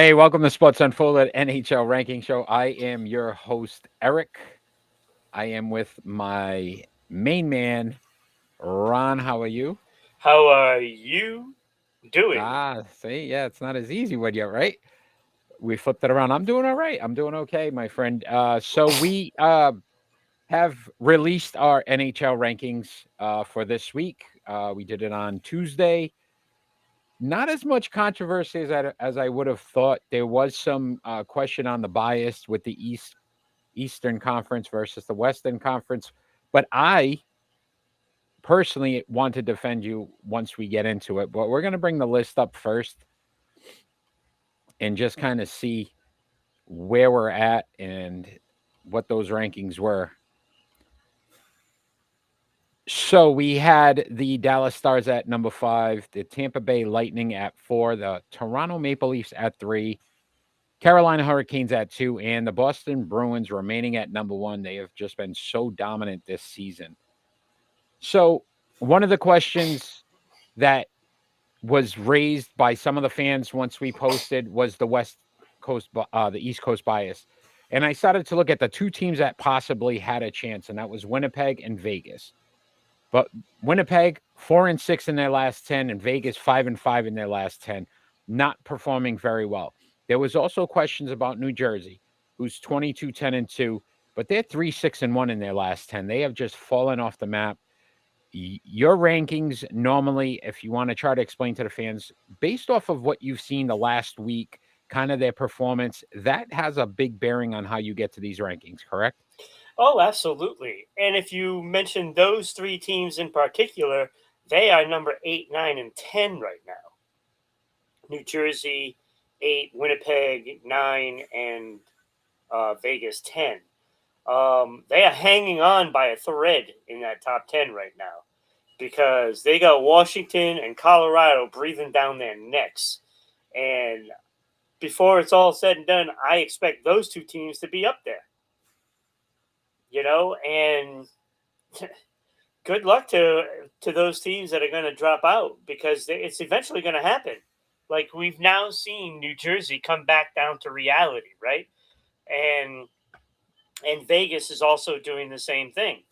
Hey, welcome to Sports Unfolded NHL Ranking Show. I am your host, Eric. I am with my main man, Ron. How are you? How are you doing? See, yeah, it's not as easy with you, right? We flipped it around. I'm doing all right. I'm doing okay, my friend. So we have released our NHL rankings for this week. We did it on Tuesday. Not as much controversy as I would have thought. There was some question on the bias with the Eastern Conference versus the Western Conference. But I personally want to defend you once we get into it. But we're going to bring the list up first and just kind of see where we're at and what those rankings were. So we had the Dallas Stars at number 5, the Tampa Bay Lightning at 4, the Toronto Maple Leafs at 3, Carolina Hurricanes at 2, and the Boston Bruins remaining at number 1. They have just been so dominant this season. So, one of the questions that was raised by some of the fans once we posted was the East Coast bias. And I started to look at the two teams that possibly had a chance, and that was Winnipeg and Vegas. But Winnipeg 4-6 in their last 10, and Vegas 5-5 in their last 10, not performing very well. There was also questions about New Jersey, who's 22-10-2, but they're 3-6-1 in their last 10. They have just fallen off the map. Your rankings normally, if you want to try to explain to the fans, based off of what you've seen the last week, kind of their performance, that has a big bearing on how you get to these rankings, correct? Oh, absolutely. And if you mention those three teams in particular, they are number 8, 9, and 10 right now. New Jersey, 8, Winnipeg, 9, and Vegas, 10. They are hanging on by a thread in that top 10 right now because they got Washington and Colorado breathing down their necks. And before it's all said and done, I expect those two teams to be up there. And good luck to those teams that are going to drop out because it's eventually going to happen. Like we've now seen New Jersey come back down to reality, right? And Vegas is also doing the same thing.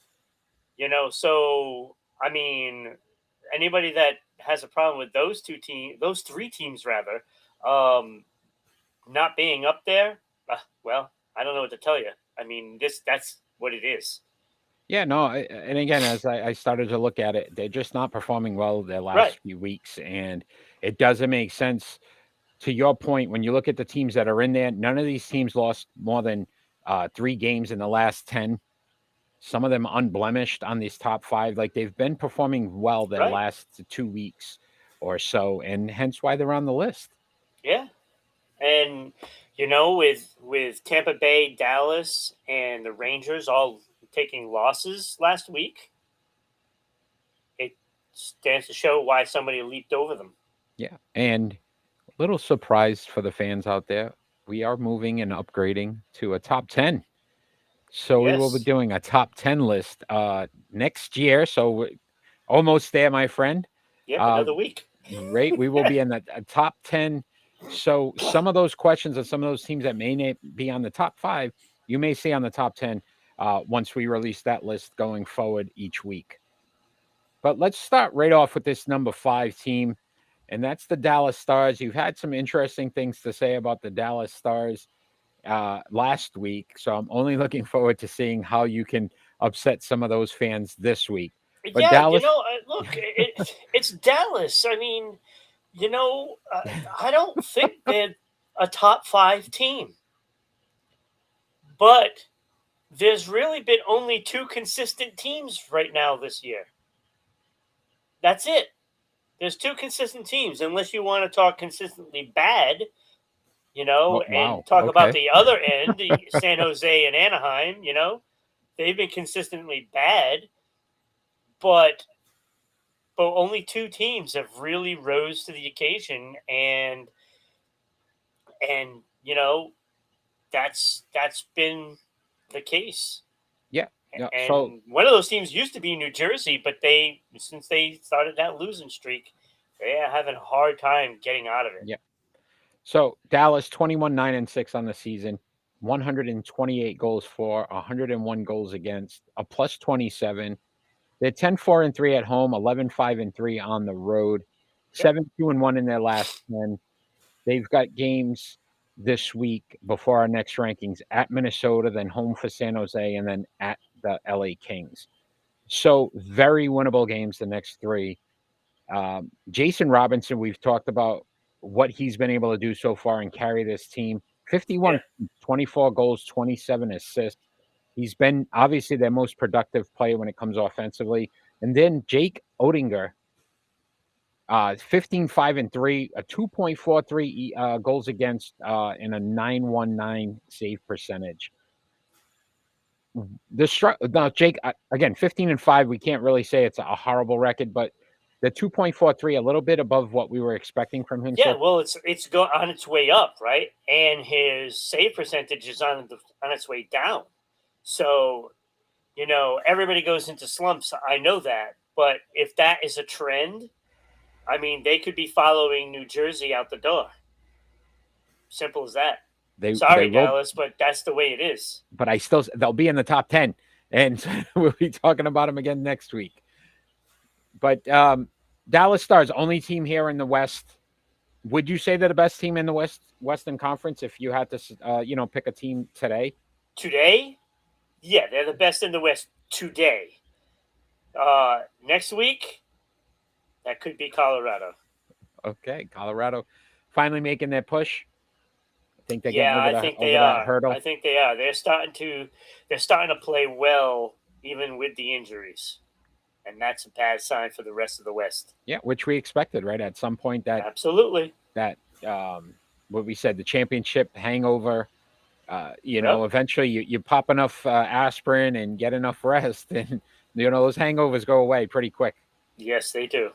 So I mean, anybody that has a problem with those three teams rather, um, not being up there, well, I don't know what to tell you. I mean, that's what it is. Yeah, no, and again, as I started to look at it, they're just not performing well their Right. last few weeks, and it doesn't make sense. To your point, when you look at the teams that are in there, none of these teams lost more than 3 games in the last 10. Some of them unblemished on these top 5. Like they've been performing well their Right. last 2 weeks or so, and hence why they're on the list. Yeah. And with Tampa Bay, Dallas, and the Rangers all taking losses last week, it stands to show why somebody leaped over them. Yeah, and little surprise for the fans out there. We are moving and upgrading to a top 10. So we will be Yes. doing a top 10 list next year. So we're almost there, my friend. Yep. Uh, Another week. right. We will be in the top 10. So some of those questions and some of those teams that may not be on the top 5, you may see on the top 10 once we release that list going forward each week. But let's start right off with this number 5 team, and that's the Dallas Stars. You've had some interesting things to say about the Dallas Stars last week. So I'm only looking forward to seeing how you can upset some of those fans this week. But Yeah. Dallas, Look, it's Dallas. I mean, I don't think they're a top 5 team, but there's really been only 2 consistent teams right now this year. That's it. There's 2 consistent teams, unless you want to talk consistently bad, and wow, talk about okay, the other end, the San Jose and Anaheim. They've been consistently bad, but only 2 teams have really rose to the occasion, and that's been the case. yeah, yeah. So And one of those teams used to be New Jersey, but since they started that losing streak, they are having a hard time getting out of it. yeah, So Dallas 21-9-6 on the season, 128 goals for, 101 goals against, a plus 27. They're 10-4-3 at home, 11-5-3 on the road, Yep. 7-2-1 in their last 10. They've got games this week before our next rankings at Minnesota, then home for San Jose, and then at the LA Kings. So very winnable games, the next three. Jason Robinson, we've talked about what he's been able to do so far and carry this team. 51, Yeah. 24 goals, 27 assists. He's been obviously their most productive player when it comes offensively. And then Jake Oettinger, 15-5-3, a 2.43 goals against, and a 919 save percentage. Now Jake, again, 15-5. We can't really say it's a horrible record, but the 2.43, a little bit above what we were expecting from him. Yeah, So well, it's on its way up, right? And his save percentage is on its way down. So, everybody goes into slumps. I know that, but if that is a trend, I mean, they could be following New Jersey out the door. Simple as that. they Sorry, rolled, Dallas, but that's the way it is. but they'll be in the top 10, and we'll be talking about them again next week. But Dallas Stars, only team here in the West. Would you say they're the best team in the Western Conference if you had to, pick a team today? Today, yeah, they're the best in the West today. Next week, that could be Colorado. Okay, Colorado finally making their push. I think they're getting Yeah, I think they over that are. hurdle. I think they are. They're starting to play well even with the injuries. And that's a bad sign for the rest of the West. Yeah, which we expected, right? At some point Absolutely. that what we said, the championship hangover. Yep. Eventually you pop enough aspirin and get enough rest, and those hangovers go away pretty quick. Yes, they do.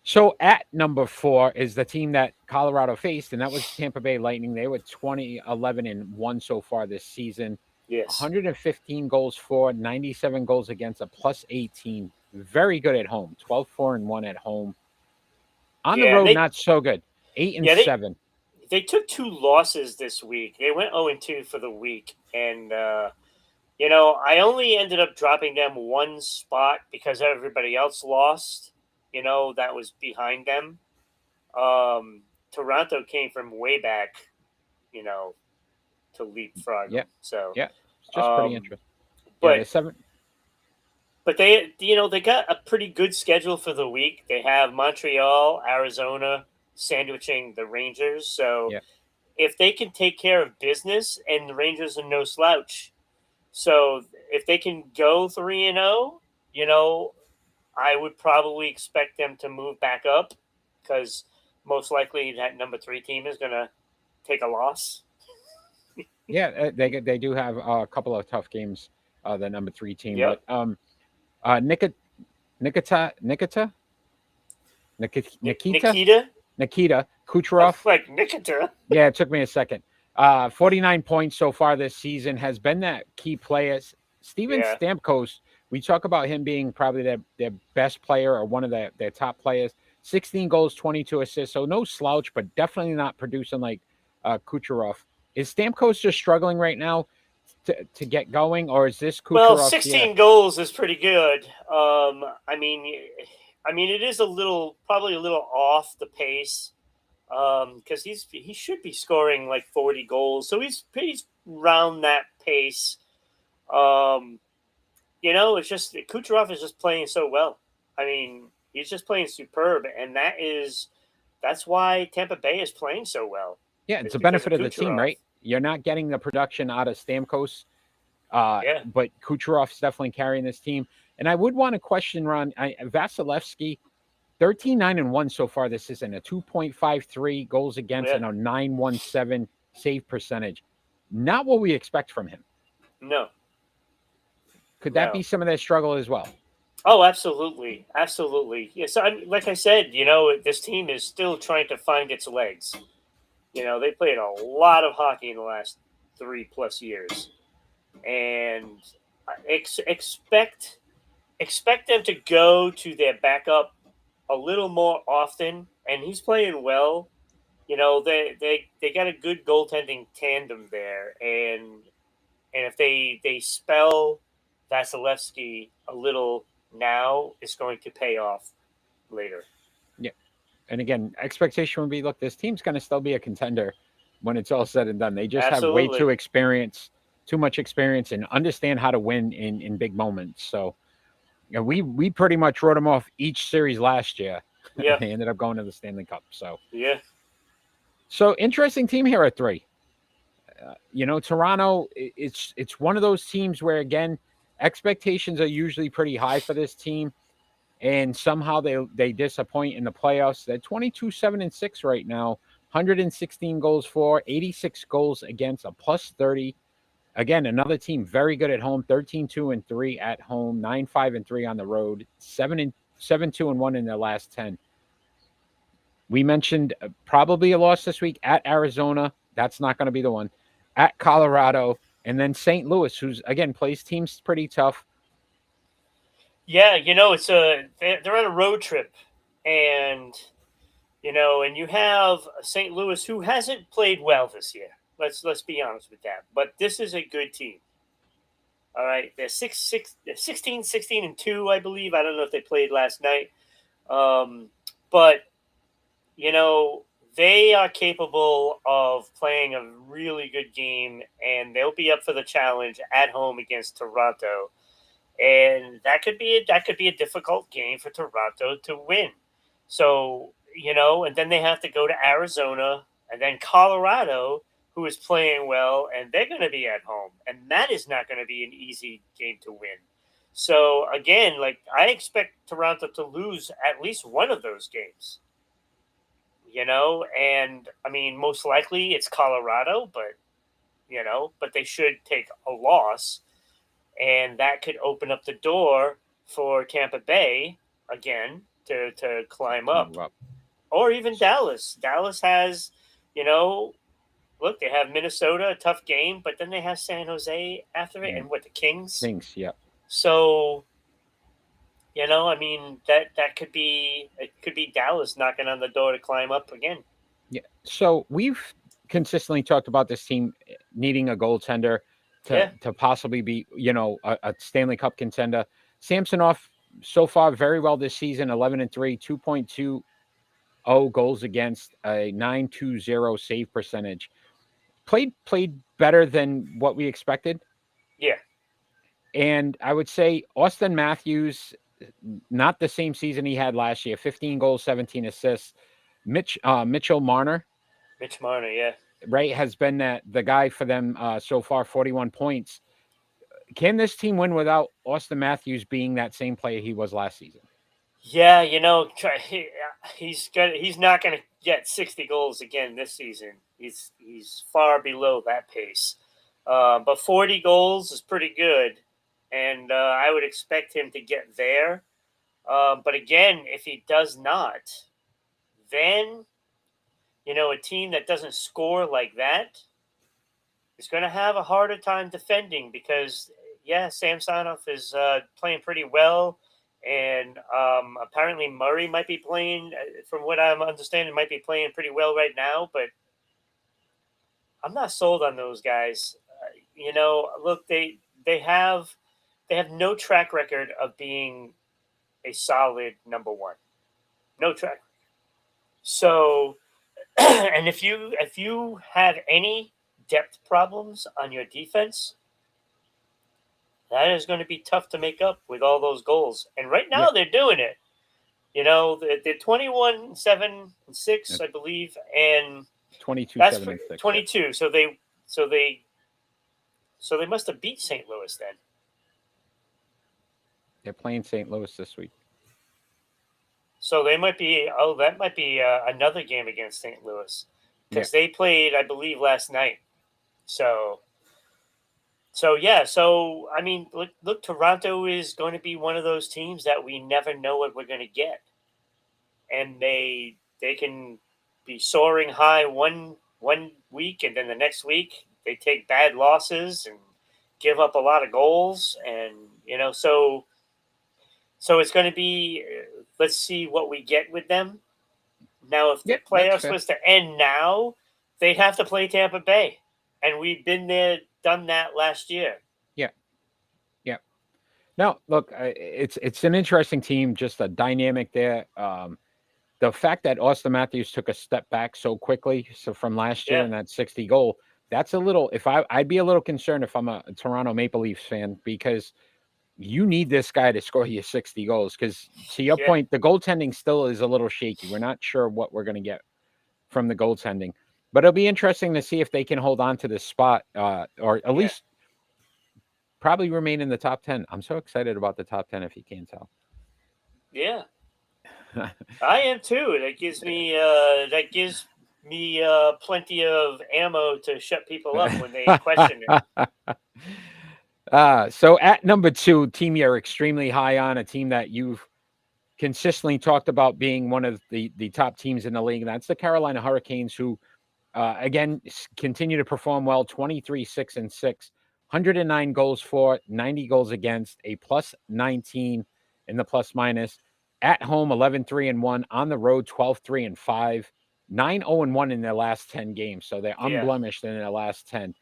So at number 4 is the team that Colorado faced, and that was Tampa Bay Lightning. They were 20-11-1 so far this season. Yes. 115 goals for, 97 goals against, a plus 18. Very good at home. 12-4-1 at home. On the Yeah, and road, they not so good. 8 and yeah, they 7. they took two losses this week. They went 0-2 for the week, and I only ended up dropping them one spot because everybody else lost. That was behind them. Toronto came from way back, you know, to leapfrog Yeah, them. So, yeah. It's just pretty um, interesting. Yeah, but the 7. but they got a pretty good schedule for the week. They have Montreal, Arizona, sandwiching the Rangers. So Yeah. if they can take care of business, and the Rangers are no slouch, so if they can go 3-0, I would probably expect them to move back up because most likely that number 3 team is going to take a loss. Yeah, they do have a couple of tough games, the number 3 team, but Yep. Nikita Nikita Nikita Nikita, Nikita I was Kucherov. like Nikita. Yeah, it took me a second. 49 points so far this season, has been that key player. Steven Yeah. Stamkos, we talk about him being probably their best player or one of their top players. 16 goals, 22 assists. So no slouch, but definitely not producing like Kucherov. Is Stamkos just struggling right now to get going, or is this Well, Kucherov's year? 16 goals is pretty good. I mean, it is probably a little off the pace because he should be scoring like 40 goals, so he's around that pace. Um, it's just Kucherov is just playing so well. I mean, he's just playing superb, and that's why Tampa Bay is playing so well. Yeah, it's Is a because of benefit of the team, Kucherov. right? You're not getting the production out of Stamkos. Yeah. But Kucherov's definitely carrying this team. And I would want to question Ron Vasilevsky, 13-9-1 so far this season, a 2.53 goals against Yeah. and a 917 save percentage. Not what we expect from him. No. Could that be No. some of their struggle as well? Oh, absolutely, absolutely. Yes, like I said, this team is still trying to find its legs. They played a lot of hockey in the last 3+ years, and expect them to go to their backup a little more often. And he's playing well, they got a good goaltending tandem there, and if they spell Vasilevsky a little now, it's going to pay off later. Yeah. And again, expectation would be, look, this team's going to still be a contender when it's all said and done. They just have way Absolutely. too much experience, and understand how to win in big moments. So, we pretty much wrote them off each series last year, and Yeah. they ended up going to the Stanley Cup. Yeah. So interesting team here at 3. Toronto. It's one of those teams where, again, expectations are usually pretty high for this team, and somehow they disappoint in the playoffs. They're 22-7-6 right now, 116 goals for, 86 goals against, a +30. Again, another team very good at home, 13-2-3 at home, 9-5-3 on the road, 7-2-1 in their last 10. We mentioned probably a loss this week at Arizona. That's not going to be the one. At Colorado, and then St. Louis, who's, again, plays teams pretty tough. Yeah, they're on a road trip, and and you have St. Louis, who hasn't played well this year. Let's be honest with that. But this is a good team. All right, they're 16-2, I believe. I don't know if they played last night, but you know they are capable of playing a really good game, and they'll be up for the challenge at home against Toronto. And that could be a difficult game for Toronto to win. So and then they have to go to Arizona and then Colorado, who is playing well, and they're going to be at home, and that is not going to be an easy game to win. So again, like I expect Toronto to lose at least one of those games. And I mean, most likely it's Colorado, but they should take a loss, and that could open up the door for Tampa Bay again to climb To up, move up. or even Dallas. Dallas has, you know, look, they have Minnesota, a tough game, but then they have San Jose after it, And and what the Kings. Kings, yep. So I mean that could be Dallas knocking on the door to climb up again. Yeah. So we've consistently talked about this team needing a goaltender to Yeah, possibly be, a Stanley Cup contender. Samsonov so far very well this season, 11-3, 2.20 goals against, a 920 save percentage. Played better than what we expected. yeah, And I would say Austin Matthews, not the same season he had last year, 15 goals, 17 assists. Mitchell Marner, Mitch Marner, yeah. right, has been the guy for them so far, 41 points. Can this team win without Austin Matthews being that same player he was last season? Yeah, he's not going to get 60 goals again this season. He's far below that pace. But 40 goals is pretty good, and I would expect him to get there. But again, if he does not, then a team that doesn't score like that is going to have a harder time defending, because yeah, Samsonov is playing pretty well, and apparently Murray might be playing. From what I'm understanding, might be playing pretty well right now. But I'm not sold on those guys. Look, they have no track record of being a solid number one. No track. So, and if you have any depth problems on your defense, that is going to be tough to make up with all those goals. And right Yeah, now they're doing it. They're 21-7-6, at I believe, and 22, that's 7 for and 6. Yeah. 22. So they must have beat St. Louis then. They're playing St. Louis this week. So they might be. Oh, that might be another game against St. Louis, Yeah. because they played, I believe, last night. So yeah. So I mean, look, Toronto is going to be one of those teams that we never know what we're going to get, and they can be soaring high one week, and then the next week they take bad losses and give up a lot of goals, and so it's going to be. Let's see what we get with them. Now, if the Yeah, that's playoffs fair. was to end now, they'd have to play Tampa Bay, and we've been there, done that last year. Yeah, yeah. No, look, it's an interesting team, just a dynamic there. The fact that Austin Matthews took a step back so quickly, so from last year Yeah, in that 60 goal, that's a little. If I'd be a little concerned if I'm a Toronto Maple Leafs fan because you need this guy to score you 60 goals. Because to your yeah, point, the goaltending still is a little shaky. We're not sure what we're going to get from the goaltending, but it'll be interesting to see if they can hold on to this spot, or at yeah, least probably remain in the top 10. I'm so excited about the top 10. If you can't tell. yeah. I am too. That gives me plenty of ammo to shut people up when they question it. So at number 2, team you're extremely high on, a team that you've consistently talked about being one of the top teams in the league. And that's the Carolina Hurricanes, who again continue to perform well. 23, 6-6, 109 goals for, 90 goals against, a plus 19 in the plus minus. At home, 11-3-1. On the road, 12-3-5. 9-0-1 in their last 10 games. So they're Yeah, unblemished in their last 10.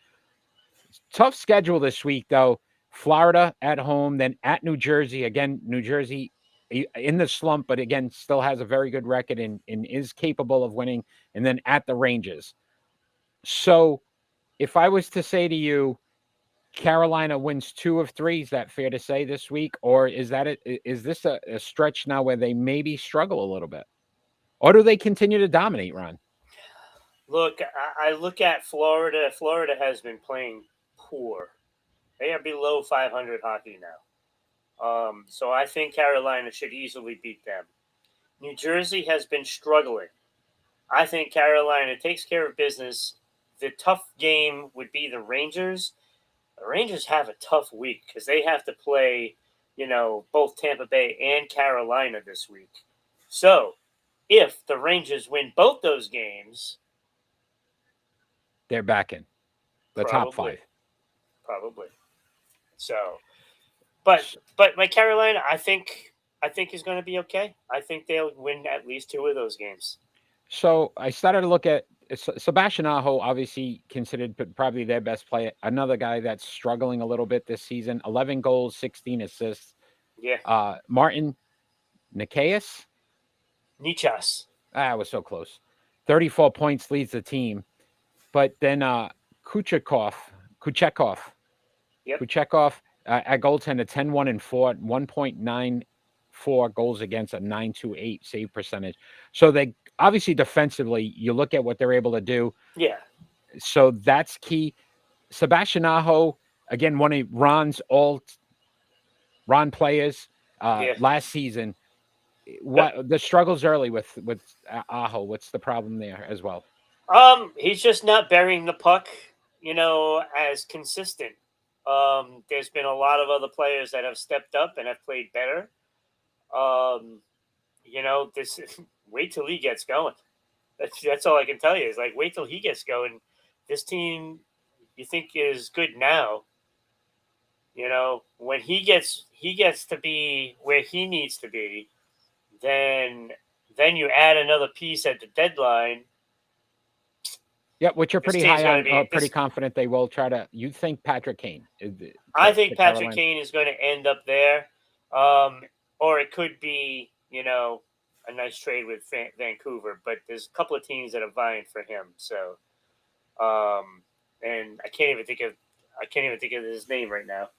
Tough schedule this week, though. Florida at home, then at New Jersey. Again, New Jersey in the slump, but again, still has a very good record and is capable of winning. And then at the Rangers. So if I was to say to you, Carolina wins 2 of 3, is that fair to say this week? Or is this a stretch now where they maybe struggle a little bit? Or do they continue to dominate, Ron? look, I look at Florida. Florida has been playing poor. They are below 500 hockey now. So I think Carolina should easily beat them. New Jersey has been struggling. I think Carolina takes care of business. The tough game would be the Rangers. The Rangers have a tough week because they have to play, both Tampa Bay and Carolina this week. So if the Rangers win both those games, They're back in the top probably, 5. probably. So, but my Carolina, I think is going to be okay. I think they'll win at least 2 of those games. So I started to look at Sebastian Aho, obviously considered probably their best player. Another guy that's struggling a little bit this season. 11 goals, 16 assists. Yeah, Martin Nikias, Nichas. I was so close. 34 points leads the team. But then Kuchekov, Yep. Kuchekov at goaltender 10-1-4, 1.94 goals against, a 9.28 save percentage. So they obviously defensively, you look at what they're able to do. Yeah. So that's key. Sebastian Aho, again, one of Ron players Yeah. last season. Yep. What the struggles early with Aho? What's the problem there as well? He's just not burying the puck, as consistent. There's been a lot of other players that have stepped up and have played better. Um, this wait till he gets going. That's all I can tell you is like wait till he gets going. This team you think is good now. When he gets to be where he needs to be, then you add another piece at the deadline. Yeah, which you're This pretty team's high going to on, be pretty this. confident they will try to. You think Patrick Kane? I think The Patrick Carolina. Kane is going to end up there, or it could be a nice trade with Vancouver. But there's a couple of teams that are vying for him. So, and I can't even think of his name right now.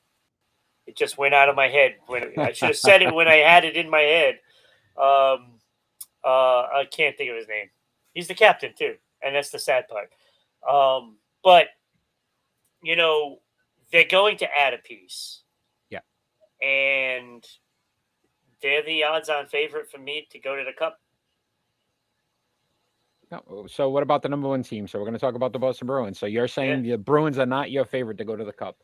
It just went out of my head when I should have said it when I had it in my head. Um, I can't think of his name. He's the captain too, and that's the sad part. But you know, they're going to add a piece, Yeah. and they're the odds-on favorite for me to go to the cup. No, so what about the number 1 team? So we're going to talk about the Boston Bruins. So you're Yeah, saying the Bruins are not your favorite to go to the Cup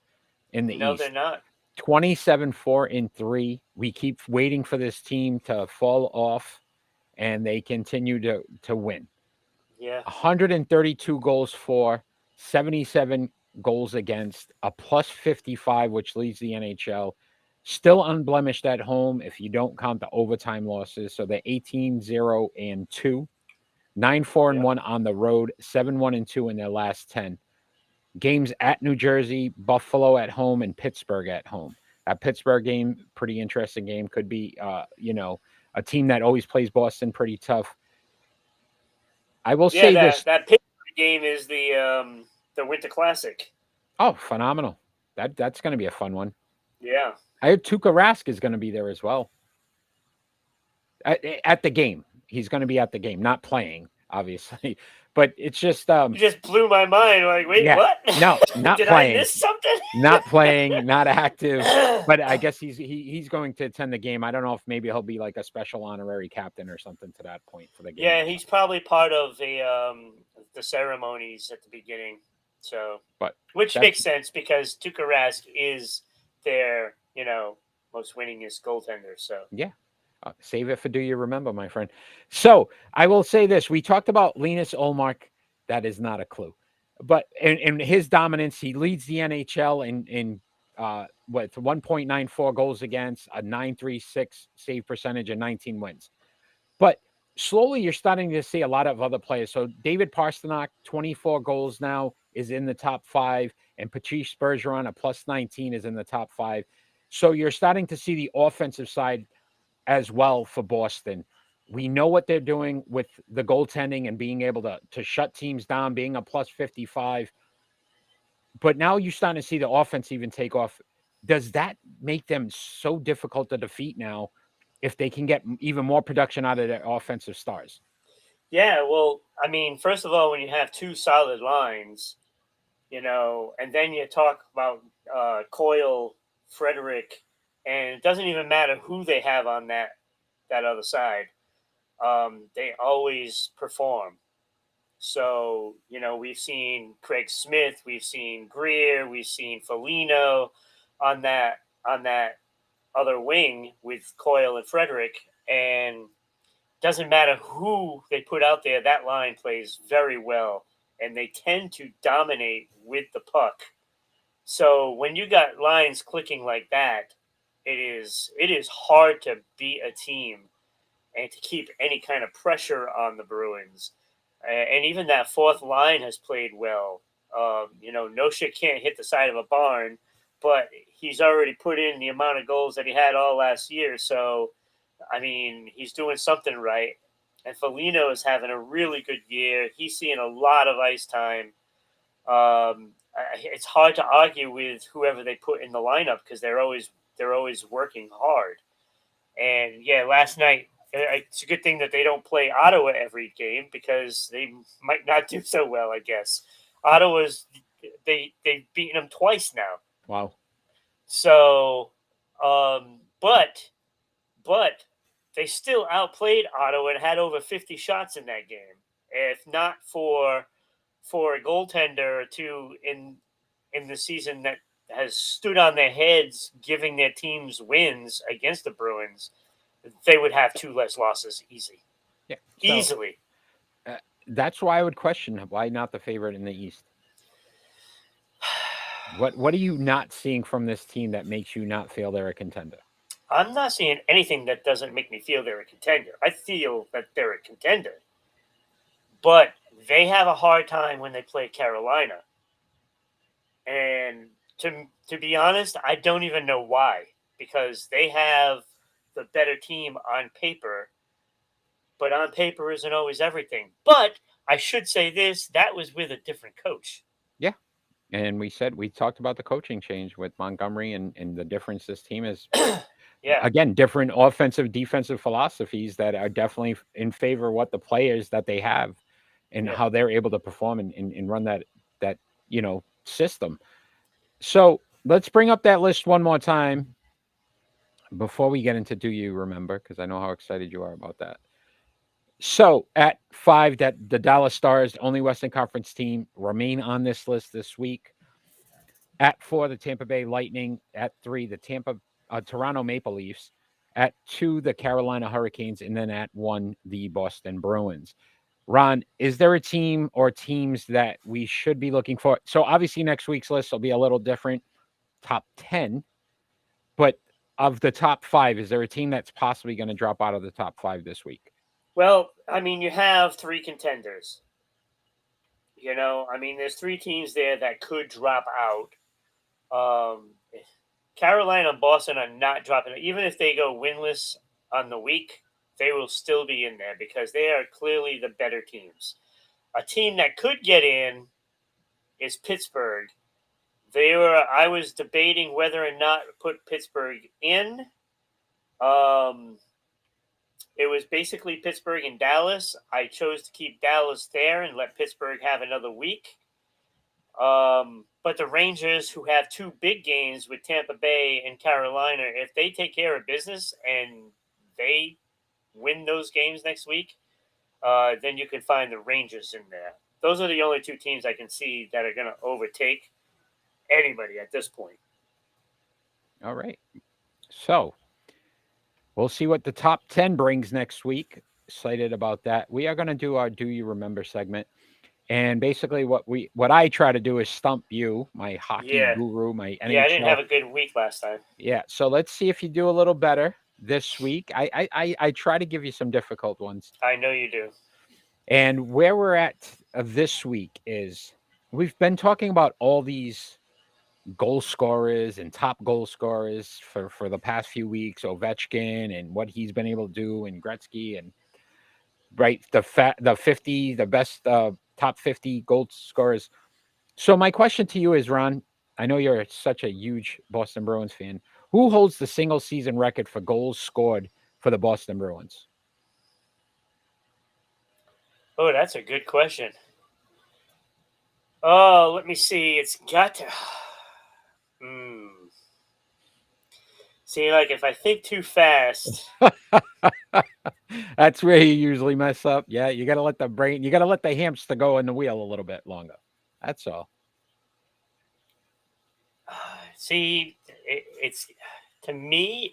in the no, they're East? not. 27-4-3. We keep waiting for this team to fall off, and they continue to win. Yeah, 132 goals for, 77 goals against, a plus 55, which leads the NHL. Still unblemished at home if you don't count the overtime losses. So they're 18-0-2. 9-4-1 on the road, 7-1-2 in their last 10. Games at New Jersey, Buffalo at home, and Pittsburgh at home. That Pittsburgh game, pretty interesting game. Could be, a team that always plays Boston pretty tough. I will say this. That Pittsburgh game is the Winter Classic. Oh, phenomenal. That's going to be a fun one. Yeah. I heard Tuukka Rask is going to be there as well. At the game. He's going to be at the game, not playing, obviously. But it's just you just blew my mind. Like, wait, what? No, not Did playing. I miss something? Not playing, not active. But I guess he's going to attend the game. I don't know if maybe he'll be like a special honorary captain or something to that point for the game. Yeah, he's probably part of the ceremonies at the beginning. So, which makes sense because Tuukka Rask is their most winningest goaltender. So yeah. Save it for Do You Remember, my friend. So I will say this. We talked about Linus Ullmark. That is not a clue. But in his dominance, he leads the NHL in 1.94 goals against, a 936 save percentage, and 19 wins. But slowly you're starting to see a lot of other players. So David Pastrnak, 24 goals now, is in the top 5. And Patrice Bergeron, a plus 19, is in the top 5. So you're starting to see the offensive side as well for Boston. We know what they're doing with the goaltending and being able to shut teams down, being a plus 55. But now you're starting to see the offense even take off. Does that make them so difficult to defeat now if they can get even more production out of their offensive stars? Yeah, well, I mean, first of all, when you have two solid lines, and then you talk about Coyle, Frederick, and it doesn't even matter who they have on that other side. They always perform. So, we've seen Craig Smith, we've seen Greer, we've seen Foligno on that other wing with Coyle and Frederick, and doesn't matter who they put out there, that line plays very well, and they tend to dominate with the puck. So when you got lines clicking like that, it is hard to beat a team and to keep any kind of pressure on the Bruins. And even that fourth line has played well. Nosha can't hit the side of a barn, but he's already put in the amount of goals that he had all last year. So, I mean, he's doing something right. And Foligno is having a really good year. He's seeing a lot of ice time. It's hard to argue with whoever they put in the lineup because they're always working hard. And yeah, last night it's a good thing that they don't play Ottawa every game because they might not do so well. I guess Ottawa's they've beaten them twice now. Wow. So, but they still outplayed Ottawa and had over 50 shots in that game. If not for a goaltender or two in the season that has stood on their heads, giving their teams wins against the Bruins, they would have 2 less losses easy. Yeah, easily. That's why I would question why not the favorite in the East. What are you not seeing from this team that makes you not feel they're a contender? I'm not seeing anything that doesn't make me feel they're a contender. I feel that they're a contender. But they have a hard time when they play Carolina. And to be honest, I don't even know why. Because they have the better team on paper. But on paper isn't always everything. But I should say this, that was with a different coach. Yeah. And we talked about the coaching change with Montgomery and the difference this team is. Yeah. Again, different offensive, defensive philosophies that are definitely in favor of what the players that they have and how they're able to perform and run that system. So let's bring up that list one more time before we get into Do You Remember? Because I know how excited you are about that. So at 5, that the Dallas Stars, the only Western Conference team, remain on this list this week. At 4, the Tampa Bay Lightning. At 3, the Toronto Maple Leafs. At 2, the Carolina Hurricanes. And then at 1, the Boston Bruins. Ron, is there a team or teams that we should be looking for? So obviously next week's list will be a little different, top 10. But of the top 5, is there a team that's possibly going to drop out of the top 5 this week? Well, I mean, you have three contenders. I mean, there's three teams there that could drop out. Um, Carolina and Boston are not dropping. Even if they go winless on the week, they will still be in there because they are clearly the better teams. A team that could get in is Pittsburgh. I was debating whether or not to put Pittsburgh in. Um, it was basically Pittsburgh and Dallas. I chose to keep Dallas there and let Pittsburgh have another week. But the Rangers, who have two big games with Tampa Bay and Carolina, if they take care of business and they win those games next week, then you can find the Rangers in there. Those are the only two teams I can see that are going to overtake anybody at this point. All right. So we'll see what the top 10 brings next week. Excited about that. We are going to do our Do You Remember segment. And basically what I try to do is stump you, my hockey Yeah. guru, my Yeah, I didn't NHL. have a good week last time. Yeah. So let's see if you do a little better this week. I try to give you some difficult ones. I know you do. And where we're at this week is we've been talking about all these goal scorers and top goal scorers for the past few weeks, Ovechkin and what he's been able to do, and Gretzky, and right the 50 the best top 50 goal scorers. So my question to you is, Ron, I know you're such a huge Boston Bruins fan. Who holds the single season record for goals scored for the Boston Bruins? Oh, that's a good question. Oh, let me see. It's got to. Hmm. See, like if I think too fast, That's where you usually mess up. Yeah, you got to let the brain, you got to let the hamster go in the wheel a little bit longer. That's all. see, it's to me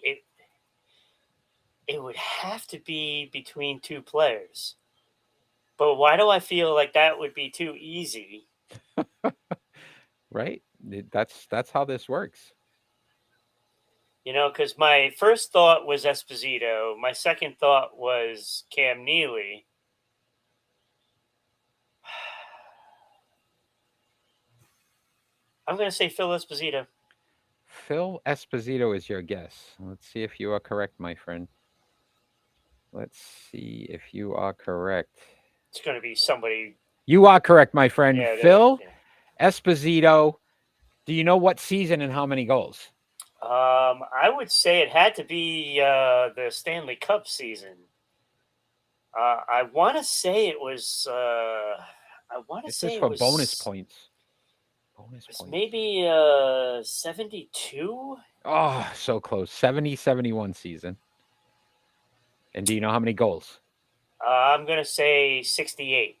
it would have to be between two players. But why do I feel like that would be too easy? Right? That's how this works. Because my first thought was Esposito. My second thought was Cam Neely. I'm going to say Phil Esposito. Phil Esposito is your guess. Let's see if you are correct, my friend. Let's see if you are correct. It's going to be somebody. You are correct, my friend. Yeah, Phil Esposito. Do you know what season and how many goals? I would say it had to be the Stanley Cup season. I want to say it was. I want to This is say it for was. bonus points. Bonus It was points. maybe 72. Oh, so close. 70-71 season. And do you know how many goals? I'm gonna say 68.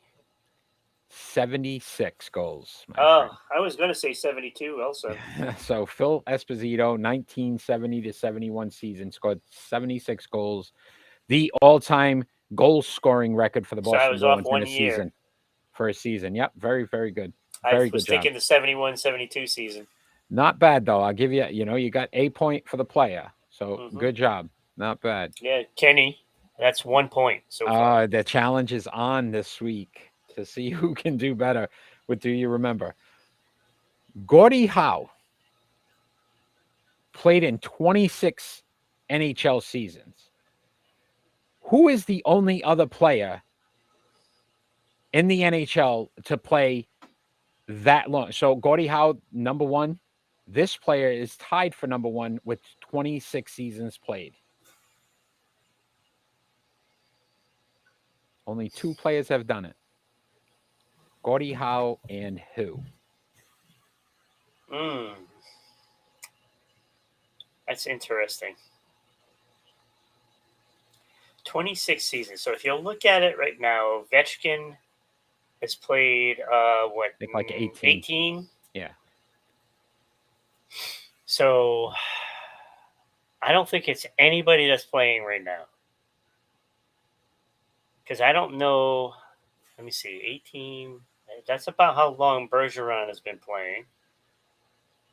76 goals, my Oh, friend. I was gonna say 72 also. So Phil Esposito, 1970-71 season, scored 76 goals, the all-time goal scoring record for the So I Boston was off Bruins in a 1 year. season. For a season. Yep, very, very good. I Very was good job. thinking the 71-72 season. Not bad though. I'll give you, you got a point for the player. So Mm-hmm. good job. Not bad. Yeah, Kenny, that's 1 point so far. The challenge is on this week to see who can do better with Do You Remember? Gordie Howe played in 26 NHL seasons. Who is the only other player in the NHL to play that long? So Gordie Howe, number one. This player is tied for number one with 26 seasons played. Only two players have done it. Gordie Howe and who? Mm, that's interesting. 26 seasons. So if you look at it right now, Ovechkin has played what? I think like 18. 18. Yeah. So I don't think it's anybody that's playing right now. Because I don't know. Let me see. 18. That's about how long Bergeron has been playing.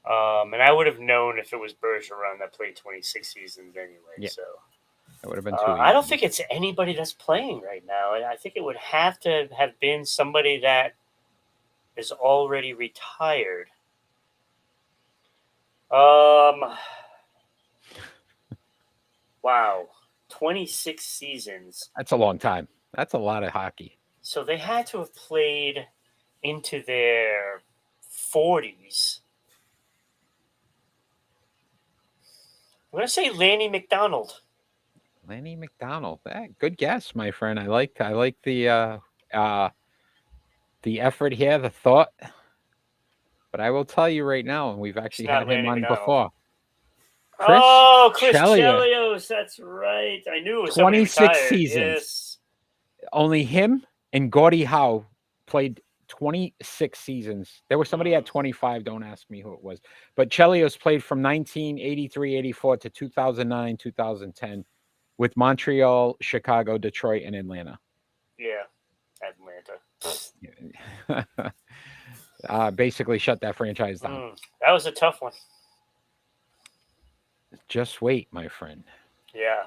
And I would have known if it was Bergeron that played 26 seasons anyway. Yeah. So That would have been too easy. I don't think it's anybody that's playing right now. I think it would have to have been somebody that is already retired. Wow, 26 seasons. That's a long time. That's a lot of hockey. So they had to have played into their 40s. I'm going to say Lanny McDonald. Lanny McDonald. Good guess, my friend. I like the effort here, the thought. But I will tell you right now, and we've actually had him Lanny on McDonald. before. Chris Chelios. That's right. I knew it was 26 seasons. Yes. Only him and Gordie Howe played 26 seasons. There was somebody at 25. Don't ask me who it was. But Chelios played from 1983-84 to 2009-2010 with Montreal, Chicago, Detroit, and Atlanta. Yeah, Atlanta. Basically shut that franchise down. That was a tough one. Just wait, my friend. Yeah.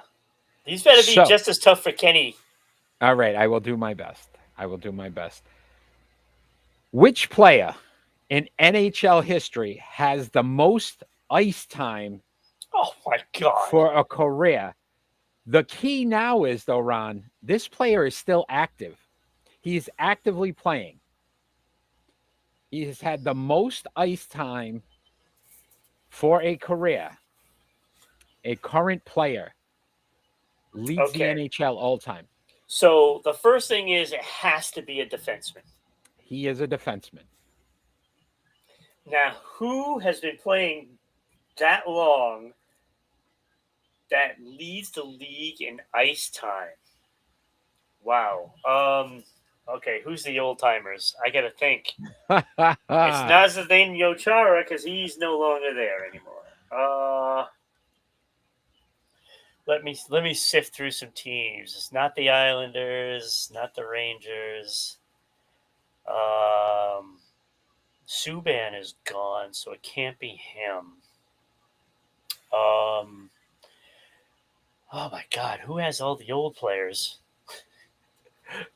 These better be just as tough for Kenny. All right, I will do my best. Which player in NHL history has the most ice time Oh, my God. for a career? The key now is, though, Ron, this player is still active. He is actively playing. He has had the most ice time for a career. A current player leads the NHL all time. So the first thing is it has to be a defenseman. He is a defenseman. Now, who has been playing that long that leads the league in ice time? Wow. Okay, who's the old timers? I gotta think. It's Nazardine Chara because he's no longer there anymore. Let me sift through some teams. It's not the Islanders, not the Rangers. Subban is gone, so it can't be him. Oh my God, who has all the old players?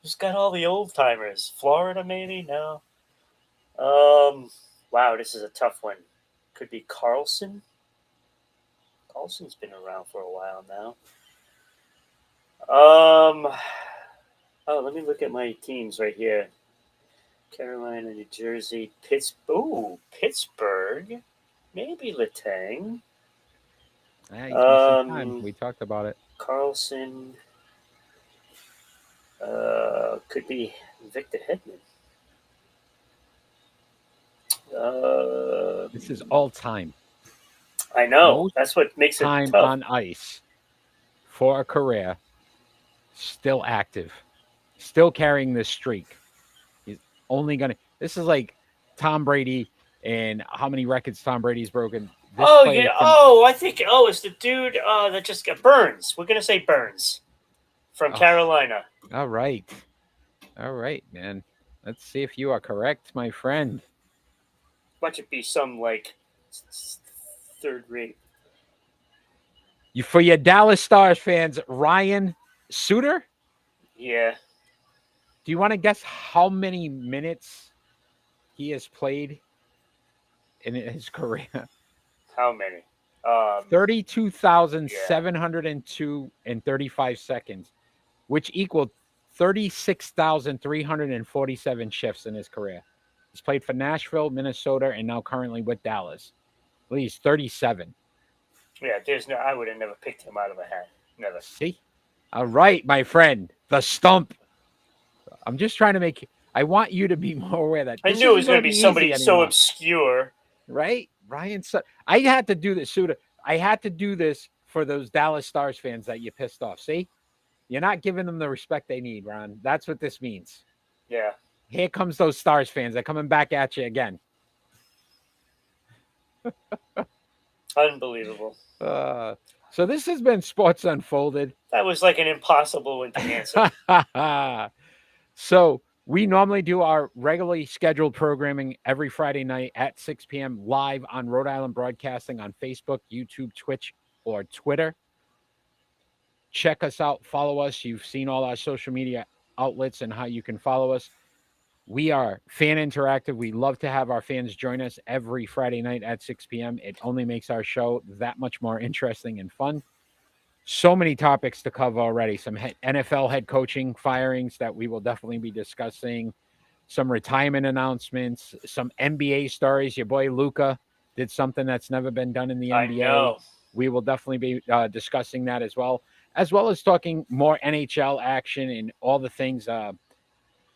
Who's got all the old timers? Florida, maybe? No. Wow, this is a tough one. Could be Carlson. Carlson's been around for a while now. Let me look at my teams right here. Carolina, New Jersey, Pittsburgh. Maybe Letang. We talked about it. Carlson. Could be Victor Hedman. This is all time. I know. That's what makes it time tough. On ice for a career. Still active. Still carrying this streak. He's only going to... This is like Tom Brady and how many records Tom Brady's broken. I think... it's the dude that just got Burns. We're going to say Burns from Carolina. All right, man. Let's see if you are correct, my friend. Watch it be some, like, third rate. For your Dallas Stars fans, Ryan Suter? Yeah. Do you want to guess how many minutes he has played in his career? How many? 32,702 and 35 seconds, which equaled 36,347 shifts in his career. He's played for Nashville, Minnesota, and now currently with Dallas. Well, he's 37. Yeah, I would have never picked him out of a hat. Never. See? All right, my friend. The stump. I'm just trying to I want you to be more aware that I knew it was going to be somebody so obscure. Right? Ryan Sutter. I had to do this, Suter. I had to do this for those Dallas Stars fans that you pissed off. See? You're not giving them the respect they need, Ron. That's what this means. Yeah. Here comes those Stars fans. They're coming back at you again. Unbelievable. So this has been Sports Unfolded. That was like an impossible one to answer. So we normally do our regularly scheduled programming every Friday night at 6 p.m. live on Rhode Island Broadcasting on Facebook, YouTube, Twitch, or Twitter. check us out, follow us. You've seen all our social media outlets and how you can follow us. We are Fan Interactive. We love to have our fans join us every Friday night at 6 p.m. It only makes our show that much more interesting and fun. So many topics to cover already. Some NFL head coaching firings that we will definitely be discussing. Some retirement announcements. Some NBA stories. Your boy Luca did something that's never been done in the I NBA. know. We will definitely be discussing that as well as talking more NHL action and all the things that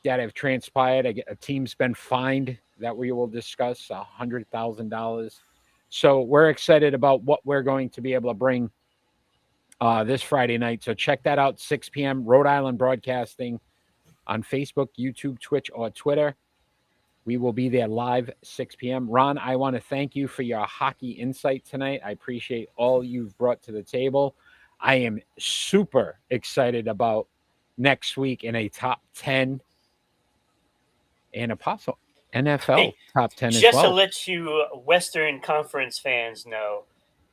have transpired. A team's been fined that we will discuss $100,000. So we're excited about what we're going to be able to bring this Friday night. So check that out, 6 p.m. Rhode Island Broadcasting on Facebook, YouTube, Twitch, or Twitter. We will be there live 6 p.m. Ron, I want to thank you for your hockey insight tonight. I appreciate all you've brought to the table. I am super excited about next week in a top 10 and a possible NFL Hey, top 10 as just to well. let you Western Conference fans know,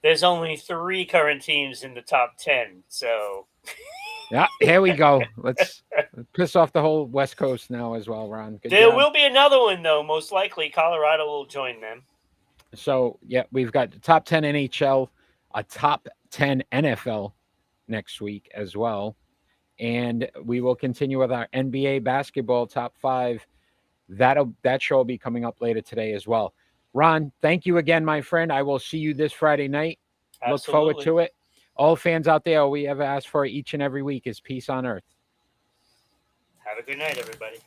there's only 3 current teams in the top 10. So Yeah, here we go. Let's piss off the whole West Coast now as well, Ron. Good there job. will be another one, though. Most likely, Colorado will join them. So, yeah, we've got the top 10 NHL, a top 10 NFL next week as well. And we will continue with our NBA basketball top 5. That show will be coming up later today as well. Ron, thank you again, my friend. I will see you this Friday night. Absolutely. Look forward to it. All fans out there, all we ever ask for each and every week is peace on earth. Have a good night, everybody.